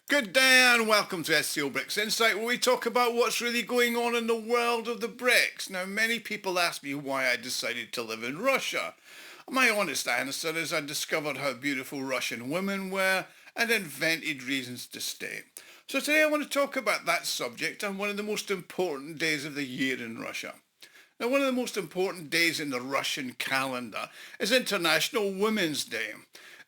Good day and welcome to SCO BRICS Insight, where we talk about what's really going on in the world of the BRICS. Now, many people ask me why I decided to live in Russia. My honest answer is I discovered how beautiful Russian women were and invented reasons to stay. So today I want to talk about that subject on one of the most important days of the year in Russia. Now, one of the most important days in the Russian calendar is International Women's Day.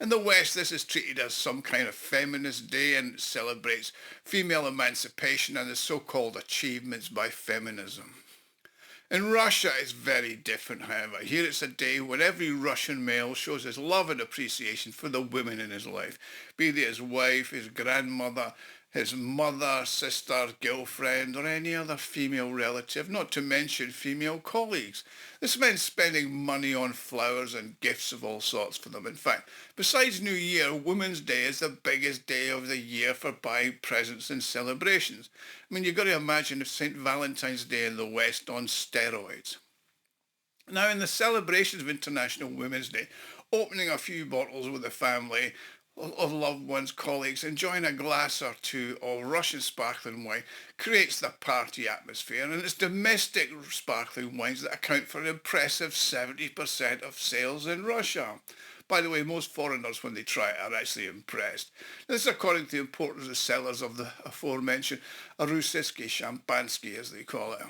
In the West, this is treated as some kind of feminist day and it celebrates female emancipation and the so-called achievements by feminism. In Russia, it's very different, however. Here it's a day when every Russian male shows his love and appreciation for the women in his life, be they his wife, his grandmother, his mother, sister, girlfriend, or any other female relative, not to mention female colleagues. This meant spending money on flowers and gifts of all sorts for them. In fact, besides New Year, Women's Day is the biggest day of the year for buying presents and celebrations. I mean, you've got to imagine St. Valentine's Day in the West on steroids. Now, in the celebrations of International Women's Day, opening a few bottles with the family, of loved ones, colleagues, enjoying a glass or two of Russian sparkling wine creates the party atmosphere, and it's domestic sparkling wines that account for an impressive 70% of sales in Russia. By the way, most foreigners, when they try it, are actually impressed. This is according to the importers and sellers of the aforementioned Russisky Champansky, as they call it.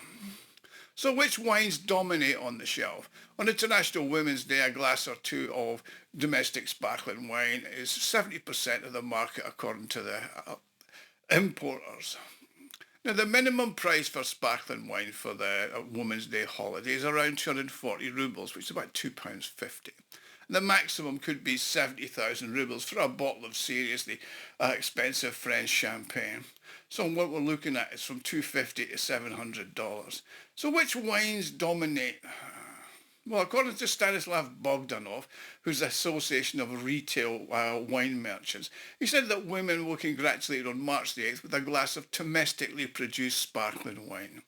So which wines dominate on the shelf? On International Women's Day, a glass or two of domestic sparkling wine is 70% of the market according to the importers. Now, the minimum price for sparkling wine for the Women's Day holiday is around 240 rubles, which is about £2.50. The maximum could be 70,000 rubles for a bottle of seriously expensive French champagne. So what we're looking at is from $250 to $700. So which wines dominate? Well, according to Stanislav Bogdanov, who's the Association of Retail Wine Merchants, he said that women were congratulated on March the 8th with a glass of domestically produced sparkling wine.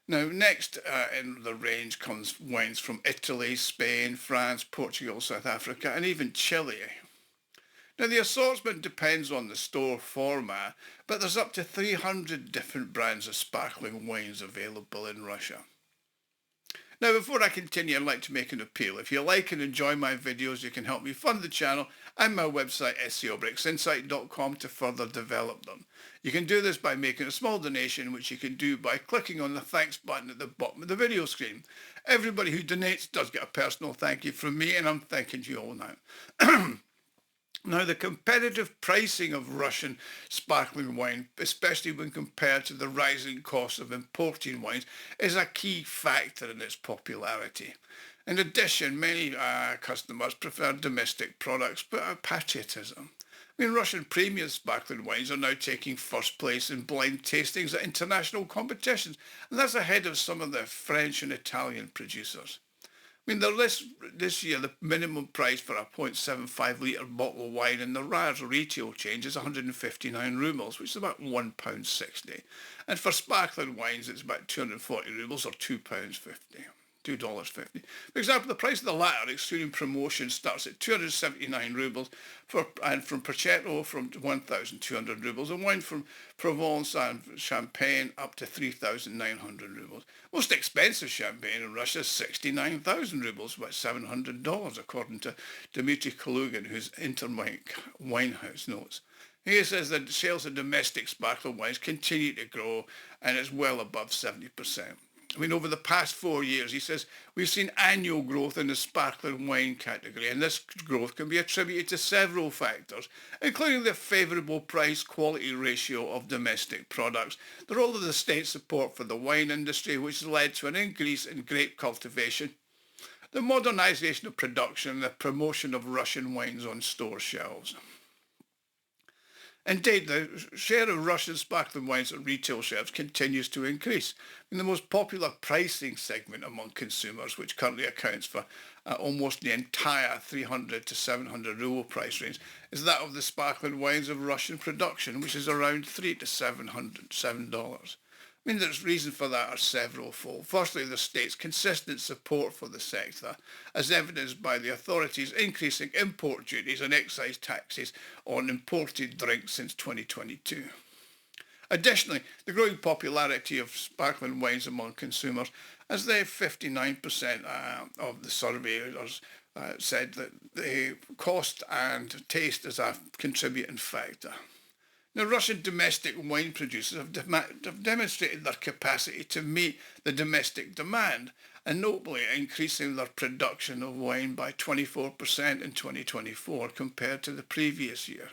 Now, next in the range comes wines from Italy, Spain, France, Portugal, South Africa, and even Chile. Now, the assortment depends on the store format, but there's up to 300 different brands of sparkling wines available in Russia. Now, before I continue, I'd like to make an appeal. If you like and enjoy my videos, you can help me fund the channel and my website, scobricsinsight.com, to further develop them. You can do this by making a small donation, which you can do by clicking on the thanks button at the bottom of the video screen. Everybody who donates does get a personal thank you from me, and I'm thanking you all now. Now, the competitive pricing of Russian sparkling wine, especially when compared to the rising cost of importing wines, is a key factor in its popularity. In addition, many customers prefer domestic products, but out of patriotism. I mean, Russian premium sparkling wines are now taking first place in blind tastings at international competitions, and that's ahead of some of the French and Italian producers. I mean, this year, the minimum price for a 0.75 litre bottle of wine in the Raz retail change is 159 rubles, which is about £1.60. And for sparkling wines, it's about 240 rubles or £2.50. $2.50. For example, the price of the latter, excluding promotion, starts at 279 rubles, and from Prosecco from 1,200 rubles, and wine from Provence and Champagne up to 3,900 rubles. Most expensive champagne in Russia is 69,000 rubles, about $700, according to Dmitry Kalugin, whose Intermike Winehouse notes. He says that sales of domestic sparkling wines continue to grow, and it's well above 70%. I mean, over the past 4 years, he says, we've seen annual growth in the sparkling wine category, and this growth can be attributed to several factors, including the favourable price-quality ratio of domestic products, the role of the state support for the wine industry, which has led to an increase in grape cultivation, the modernisation of production, and the promotion of Russian wines on store shelves. Indeed, the share of Russian sparkling wines at retail shelves continues to increase. And the most popular pricing segment among consumers, which currently accounts for almost the entire 300 to 700 ruble price range, is that of the sparkling wines of Russian production, which is around $3 to $7. I mean, there's reason for that are severalfold. Firstly, the state's consistent support for the sector, as evidenced by the authorities increasing import duties and excise taxes on imported drinks since 2022. Additionally, the growing popularity of sparkling wines among consumers, as they 59% of the surveyors said that the cost and taste is a contributing factor. Now, Russian domestic wine producers have demonstrated their capacity to meet the domestic demand, and notably increasing their production of wine by 24% in 2024 compared to the previous year.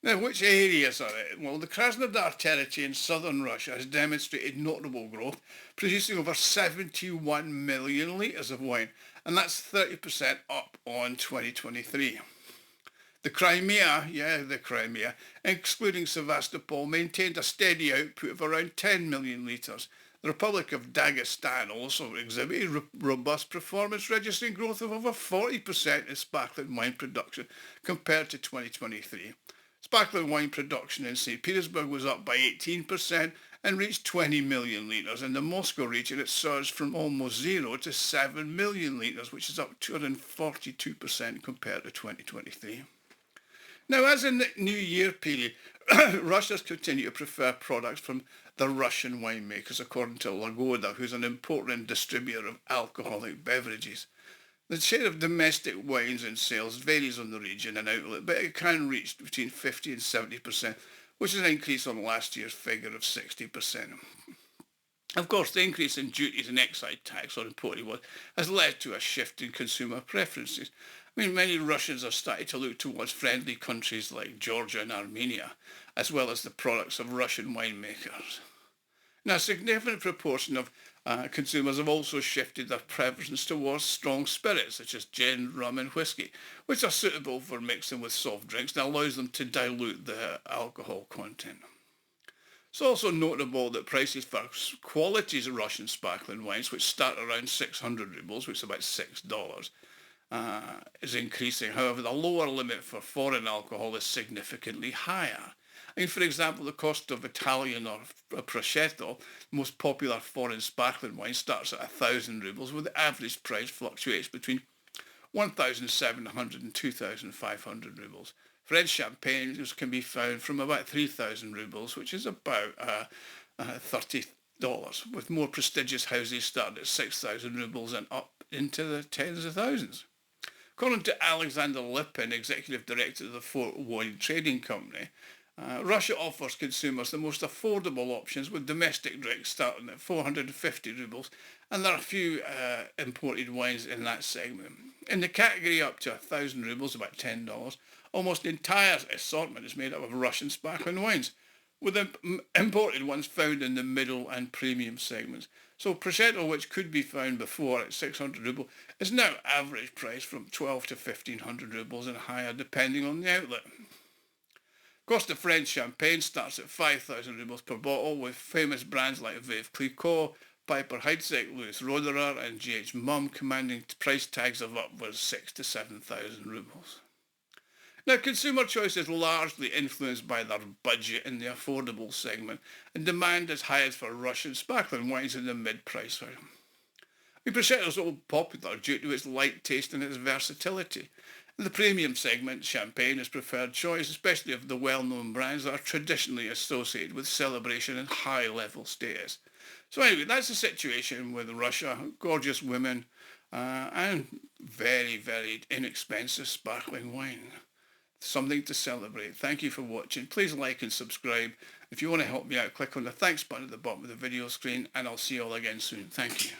Now, which areas are it? Well, the Krasnodar territory in southern Russia has demonstrated notable growth, producing over 71 million litres of wine, and that's 30% up on 2023. The Crimea, excluding Sevastopol, maintained a steady output of around 10 million litres. The Republic of Dagestan also exhibited robust performance, registering growth of over 40% in sparkling wine production compared to 2023. Sparkling wine production in St. Petersburg was up by 18% and reached 20 million litres. In the Moscow region, it surged from almost zero to 7 million litres, which is up 242% compared to 2023. Now, as in the New Year period, Russians continue to prefer products from the Russian winemakers, according to Lagoda, who's an important distributor of alcoholic beverages. The share of domestic wines in sales varies on the region and outlet, but it can reach between 50 and 70%, which is an increase on last year's figure of 60%. Of course, the increase in duties and excise tax on imported wines has led to a shift in consumer preferences. I mean, many Russians are starting to look towards friendly countries like Georgia and Armenia, as well as the products of Russian winemakers. Now, a significant proportion of consumers have also shifted their preference towards strong spirits, such as gin, rum and whiskey, which are suitable for mixing with soft drinks and allows them to dilute the alcohol content. It's also notable that prices for quality Russian sparkling wines, which start around 600 rubles, which is about $6, is increasing. However, the lower limit for foreign alcohol is significantly higher. I mean, for example, the cost of Italian or Prosecco, the most popular foreign sparkling wine, starts at 1,000 rubles, with the average price fluctuates between 1,700 and 2,500 rubles. French champagne can be found from about 3,000 rubles, which is about $30, with more prestigious houses starting at 6,000 rubles and up into the tens of thousands. According to Alexander Lipin, executive director of the Fort Wine Trading Company, Russia offers consumers the most affordable options, with domestic drinks starting at 450 rubles, and there are a few imported wines in that segment. In the category up to 1,000 rubles, about $10, almost the entire assortment is made up of Russian sparkling wines, with imported ones found in the middle and premium segments. So Prosecco, which could be found before at 600 rubles, is now average price from 12 to 1,500 rubles and higher depending on the outlet. Of course, the French champagne starts at 5,000 rubles per bottle, with famous brands like Veuve Clicquot, Piper Heidsieck, Louis Roederer and G.H. Mumm commanding price tags of upwards 6,000 to 7,000 rubles. Now, consumer choice is largely influenced by their budget in the affordable segment, and demand is highest for Russian sparkling wines in the mid-price range. Prosecco is so popular due to its light taste and its versatility. In the premium segment, champagne is preferred choice, especially of the well-known brands that are traditionally associated with celebration and high-level status. So anyway, that's the situation with Russia. Gorgeous women and very, very inexpensive sparkling wine. Something to celebrate. Thank you for watching. Please like and subscribe. If you want to help me out, click on the thanks button at the bottom of the video screen, and I'll see you all again soon. Thank you.